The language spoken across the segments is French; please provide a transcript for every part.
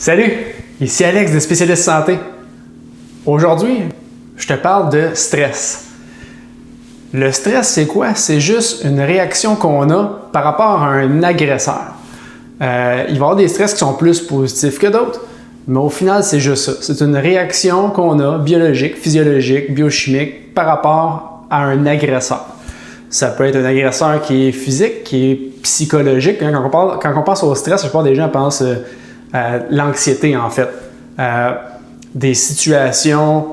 Salut, ici Alex de Spécialiste Santé. Aujourd'hui, je te parle de stress. Le stress, c'est quoi? C'est juste une réaction qu'on a par rapport à un agresseur. Il va y avoir des stress qui sont plus positifs que d'autres, mais au final, c'est juste ça. C'est une réaction qu'on a biologique, physiologique, biochimique par rapport à un agresseur. Ça peut être un agresseur qui est physique, qui est psychologique. Quand on pense au stress, je pense que des gens pensent à l'anxiété, en fait. Des situations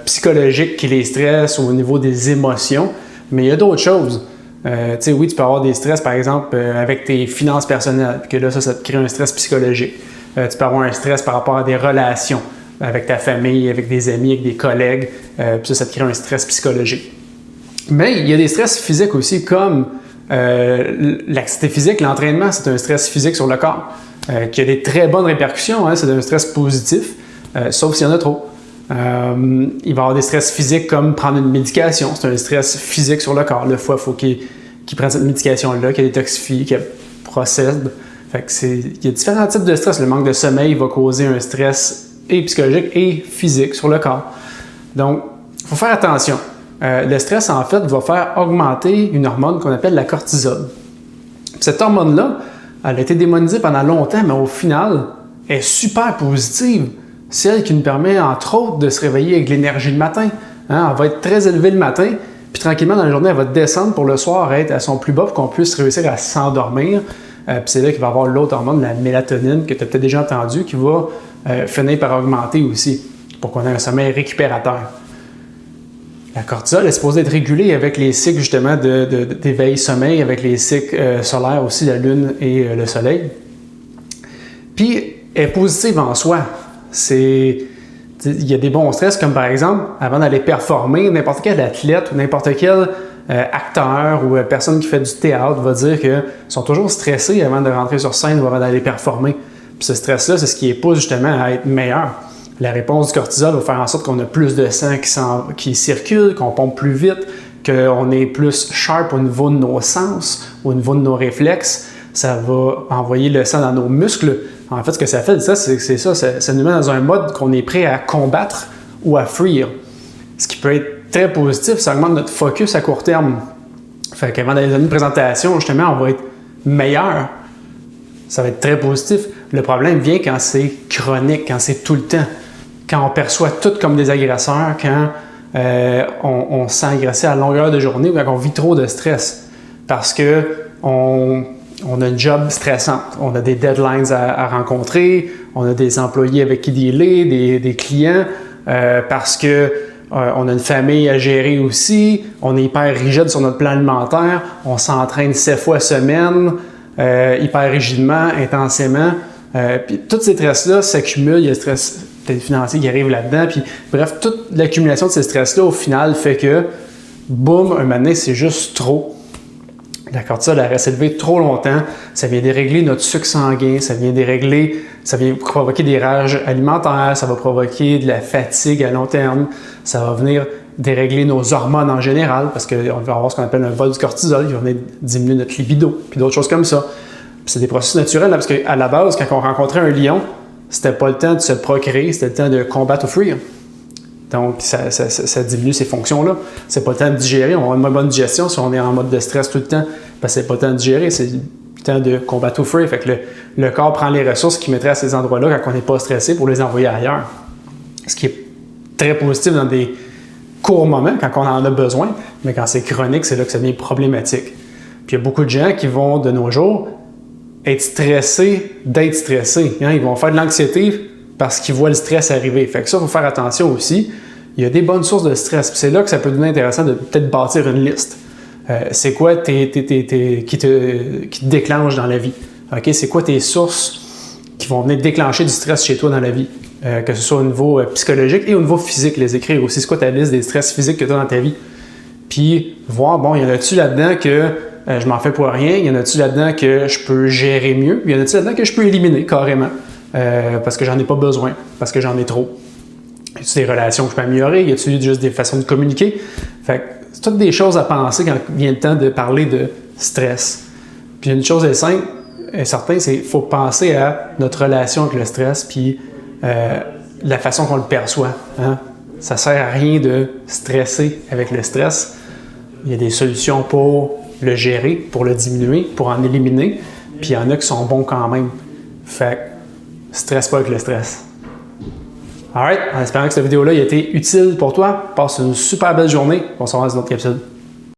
psychologiques qui les stressent au niveau des émotions, mais il y a d'autres choses. Oui, tu peux avoir des stress, par exemple, avec tes finances personnelles, puis que là, ça te crée un stress psychologique. Tu peux avoir un stress par rapport à des relations avec ta famille, avec des amis, avec des collègues, puis ça te crée un stress psychologique. Mais il y a des stress physiques aussi, comme l'activité physique, l'entraînement, c'est un stress physique sur le corps, qui a des très bonnes répercussions, hein, c'est un stress positif, sauf s'il y en a trop. Il va y avoir des stress physiques comme prendre une médication, c'est un stress physique sur le corps. Le foie, il faut qu'il prenne cette médication-là, qu'elle détoxifie, qu'elle procède. Fait que il y a différents types de stress. Le manque de sommeil va causer un stress et psychologique et physique sur le corps. Donc, il faut faire attention. Le stress, en fait, va faire augmenter une hormone qu'on appelle la cortisol. Cette hormone-là, elle a été démonisée pendant longtemps, mais au final, elle est super positive. C'est elle qui nous permet, entre autres, de se réveiller avec l'énergie le matin. Hein? Elle va être très élevée le matin, puis tranquillement, dans la journée, elle va descendre pour le soir être à son plus bas pour qu'on puisse réussir à s'endormir. Puis c'est là qu'il va y avoir l'autre hormone, la mélatonine, que tu as peut-être déjà entendu, qui va finir par augmenter aussi, pour qu'on ait un sommeil récupérateur. La cortisol est supposée être régulée avec les cycles justement d'éveil-sommeil, avec les cycles solaires aussi, la Lune et le Soleil. Puis, elle est positive en soi. Il y a des bons stress, comme par exemple, avant d'aller performer, n'importe quel athlète ou n'importe quel acteur ou personne qui fait du théâtre va dire qu'ils sont toujours stressés avant de rentrer sur scène ou avant d'aller performer. Puis ce stress-là, c'est ce qui les pousse justement à être meilleur. La réponse du cortisol va faire en sorte qu'on a plus de sang qui circule, qu'on pompe plus vite, qu'on est plus sharp au niveau de nos sens, au niveau de nos réflexes. Ça va envoyer le sang dans nos muscles. En fait, ce que ça fait, ça nous met dans un mode qu'on est prêt à combattre ou à fuir. Ce qui peut être très positif, ça augmente notre focus à court terme. Fait qu'avant d'aller donner une présentation, justement, on va être meilleur. Ça va être très positif. Le problème vient quand c'est chronique, quand c'est tout le temps. Quand on perçoit tout comme des agresseurs, quand on se sent agressé à longueur de journée ou quand on vit trop de stress. Parce qu'on a une job stressante. On a des deadlines à rencontrer, on a des employés avec qui dealer, des clients, parce que on a une famille à gérer aussi, on est hyper rigide sur notre plan alimentaire, on s'entraîne 7 fois semaine, hyper rigidement, intensément. Puis tous ces stress-là s'accumulent, il y a le stress peut-être financier qui arrive là-dedans, puis bref, toute l'accumulation de ces stress-là, au final, fait que, boum, un moment donné, c'est juste trop. La cortisol, elle reste élevée trop longtemps, ça vient dérégler notre sucre sanguin, ça vient provoquer des rages alimentaires, ça va provoquer de la fatigue à long terme, ça va venir dérégler nos hormones en général, parce qu'on va avoir ce qu'on appelle un vol du cortisol, qui va venir diminuer notre libido, puis d'autres choses comme ça. Puis c'est des processus naturels, là, parce qu'à la base, quand on rencontrait un lion, c'était pas le temps de se procréer, c'était le temps de combattre ou fuir. Donc, ça diminue ces fonctions-là. C'est pas le temps de digérer. On a une bonne digestion si on est en mode de stress tout le temps. Parce que c'est pas le temps de digérer, c'est le temps de combattre ou fuir. Fait que le corps prend les ressources qu'il mettrait à ces endroits-là quand on n'est pas stressé pour les envoyer ailleurs. Ce qui est très positif dans des courts moments, quand on en a besoin. Mais quand c'est chronique, c'est là que ça devient problématique. Puis il y a beaucoup de gens qui vont, de nos jours, être stressés d'être stressés. Hein? Ils vont faire de l'anxiété parce qu'ils voient le stress arriver. Fait que ça, il faut faire attention aussi. Il y a des bonnes sources de stress. Puis c'est là que ça peut devenir intéressant de peut-être bâtir une liste. C'est quoi qui te déclenche dans la vie? Okay? C'est quoi tes sources qui vont venir déclencher du stress chez toi dans la vie? Que ce soit au niveau psychologique et au niveau physique, les écrire aussi. C'est quoi ta liste des stress physiques que tu as dans ta vie? Puis voir, bon, y en a-tu là-dedans que je m'en fais pour rien? Y en a-tu là-dedans que je peux gérer mieux? Y en a-tu là-dedans que je peux éliminer carrément? Parce que j'en ai pas besoin, parce que j'en ai trop. Y a-tu des relations que je peux améliorer? Y a-tu juste des façons de communiquer? Fait que c'est toutes des choses à penser quand vient le temps de parler de stress. Puis une chose est simple, est certain, c'est qu'il faut penser à notre relation avec le stress, puis la façon qu'on le perçoit. Hein? Ça ne sert à rien de stresser avec le stress. Il y a des solutions pour le gérer, pour le diminuer, pour en éliminer, puis il y en a qui sont bons quand même. Fait que, stresse pas avec le stress. Alright, en espérant que cette vidéo-là ait été utile pour toi. Passe une super belle journée. On se revoit dans une autre épisode.